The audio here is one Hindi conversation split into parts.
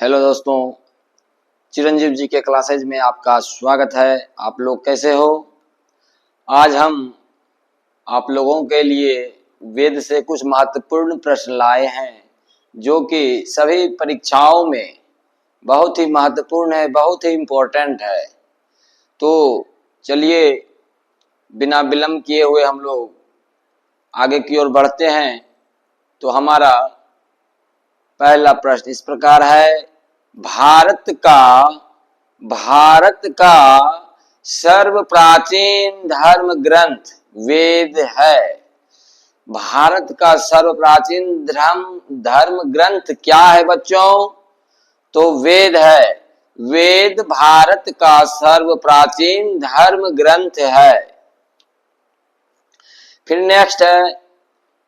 हेलो दोस्तों, चिरंजीव जी के क्लासेज में आपका स्वागत है। आप लोग कैसे हो? आज हम आप लोगों के लिए वेद से कुछ महत्वपूर्ण प्रश्न लाए हैं जो कि सभी परीक्षाओं में बहुत ही महत्वपूर्ण है, बहुत ही इम्पोर्टेंट है। तो चलिए बिना विलंब किए हुए हम लोग आगे की ओर बढ़ते हैं। तो हमारा पहला प्रश्न इस प्रकार है, भारत का सर्व प्राचीन धर्म ग्रंथ वेद है। भारत का सर्व प्राचीन धर्म ग्रंथ क्या है बच्चों? तो वेद है। वेद भारत का सर्व प्राचीन धर्म ग्रंथ है। फिर नेक्स्ट है,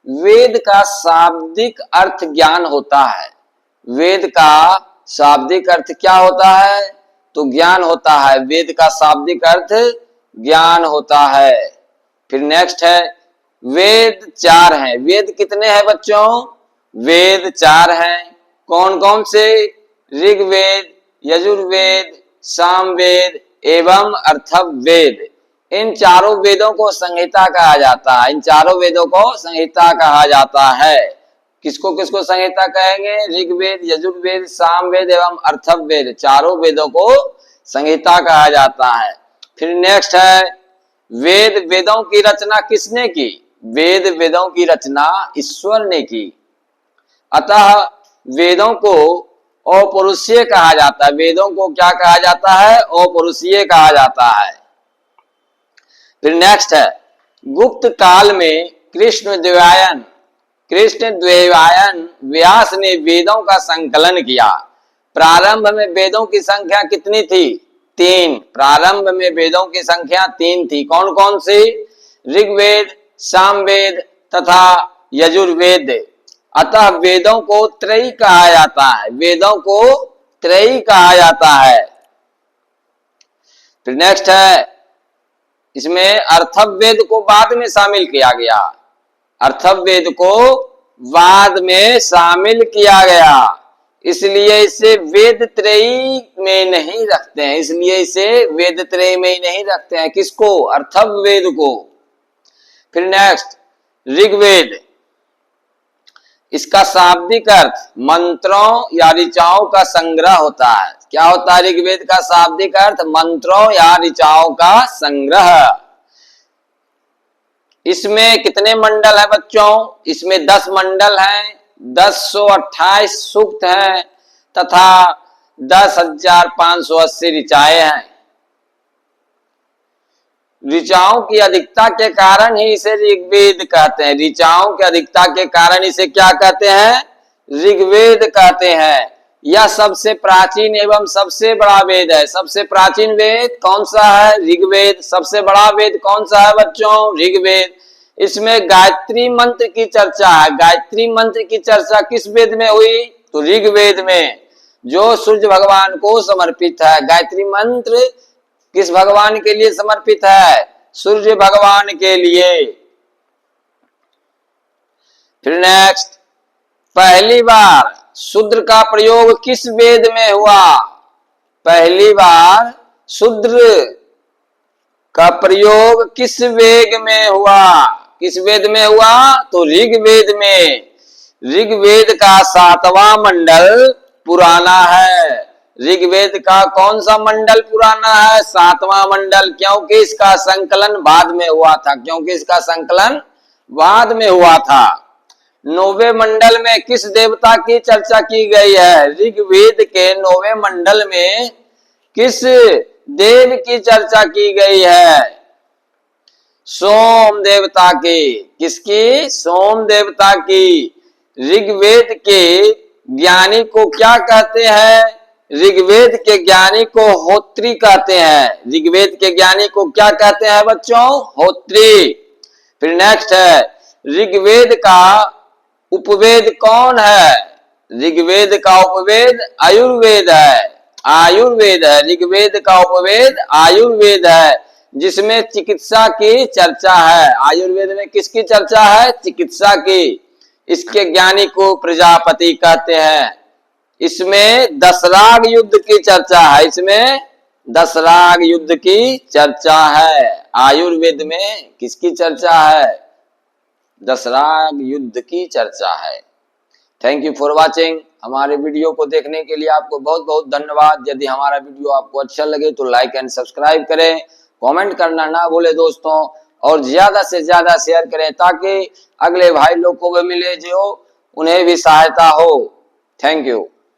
वेद का शाब्दिक अर्थ ज्ञान होता है। वेद का शाब्दिक अर्थ क्या होता है? तो ज्ञान होता है। वेद का शाब्दिक अर्थ ज्ञान होता है। फिर नेक्स्ट है, वेद 4 हैं। वेद कितने हैं बच्चों? वेद 4 हैं। कौन कौन से? ऋग्वेद, यजुर्वेद, सामवेद एवं अथर्ववेद। इन चारों वेदों को संहिता कहा जाता है। इन चारों वेदों को संहिता कहा जाता है। किसको किसको संहिता कहेंगे? ऋग्वेद, यजुर्वेद, सामवेद एवं अथर्ववेद, चारों वेदों को संहिता कहा जाता है। फिर नेक्स्ट है, वेदों की रचना किसने की? वेदों की रचना ईश्वर ने की। अतः वेदों को अपौरुषीय कहा जाता है। वेदों को क्या कहा जाता है? अपौरुषीय कहा जाता है। फिर नेक्स्ट है, गुप्त काल में कृष्णद्वैपायन व्यास ने वेदों का संकलन किया। प्रारंभ में वेदों की संख्या कितनी थी? 3। प्रारंभ में वेदों की संख्या 3 थी। कौन कौन सी? ऋग्वेद, सामवेद तथा यजुर्वेद। अतः वेदों को त्रयी कहा जाता है। वेदों को त्रयी कहा जाता है। फिर नेक्स्ट है, इसमें अथर्ववेद को बाद में शामिल किया गया। अथर्ववेद को बाद में शामिल किया गया, इसलिए इसे वेद त्रयी में नहीं रखते हैं। इसलिए इसे वेद त्रयी में ही नहीं रखते हैं। किसको? अथर्ववेद को। फिर नेक्स्ट, ऋग्वेद, इसका शाब्दिक अर्थ मंत्रों या ऋचाओं का संग्रह होता है। क्या होता है ऋग्वेद का शाब्दिक अर्थ? मंत्रों या ऋचाओं का संग्रह। इसमें कितने मंडल है बच्चों? इसमें 10 मंडल हैं, 1028 सूक्त हैं तथा 10,580 ऋचाएं हैं। ऋचाओं की अधिकता के कारण ही इसे ऋग्वेद कहते हैं। ऋचाओं की अधिकता के कारण इसे क्या कहते हैं? ऋग्वेद कहते हैं। यह सबसे प्राचीन एवं सबसे बड़ा वेद है। सबसे प्राचीन वेद कौन सा है? ऋग्वेद। सबसे बड़ा वेद कौन सा है बच्चों? ऋग्वेद। इसमें गायत्री मंत्र की चर्चा है। गायत्री मंत्र की चर्चा किस वेद में हुई? तो ऋग्वेद में, जो सूर्य भगवान को समर्पित है। गायत्री मंत्र किस भगवान के लिए समर्पित है? सूर्य भगवान के लिए। फिर नेक्स्ट, पहली बार शूद्र का प्रयोग किस वेद में हुआ? पहली बार शूद्र का प्रयोग किस वेद में हुआ? किस वेद में हुआ? तो ऋग्वेद में। ऋग्वेद का 7वां मंडल पुराना है। ऋग्वेद का कौन सा मंडल पुराना है? 7वां मंडल, क्योंकि इसका संकलन बाद में हुआ था। क्योंकि इसका संकलन बाद में हुआ था। 9वें मंडल में किस देवता की चर्चा की गई है? ऋग्वेद के 9वें मंडल में किस देव की चर्चा की गई है? सोम देवता की। किसकी? सोम देवता की। ऋग्वेद के ज्ञानी को क्या कहते हैं? ऋग्वेद के ज्ञानी को होत्री कहते हैं। ऋग्वेद के ज्ञानी को क्या कहते हैं बच्चों? होत्री। फिर नेक्स्ट है, ऋग्वेद का उपवेद कौन है? ऋग्वेद का उपवेद आयुर्वेद है। आयुर्वेद है। ऋग्वेद का उपवेद आयुर्वेद है, जिसमें चिकित्सा की चर्चा है। आयुर्वेद में किसकी चर्चा है? चिकित्सा की। इसके ज्ञानी को प्रजापति कहते हैं। इसमें दशराग युद्ध की चर्चा है, इसमें दशराग युद्ध की चर्चा है। आयुर्वेद में किसकी चर्चा है? दशराग युद्ध की चर्चा है। Thank you for watching. हमारे वीडियो को देखने के लिए आपको बहुत बहुत धन्यवाद। यदि हमारा वीडियो आपको अच्छा लगे तो लाइक एंड सब्सक्राइब करें, कमेंट करना ना भूले दोस्तों, और ज्यादा से ज्यादा शेयर करें ताकि अगले भाई लोग को भी मिले जो उन्हें भी सहायता हो। Thank you.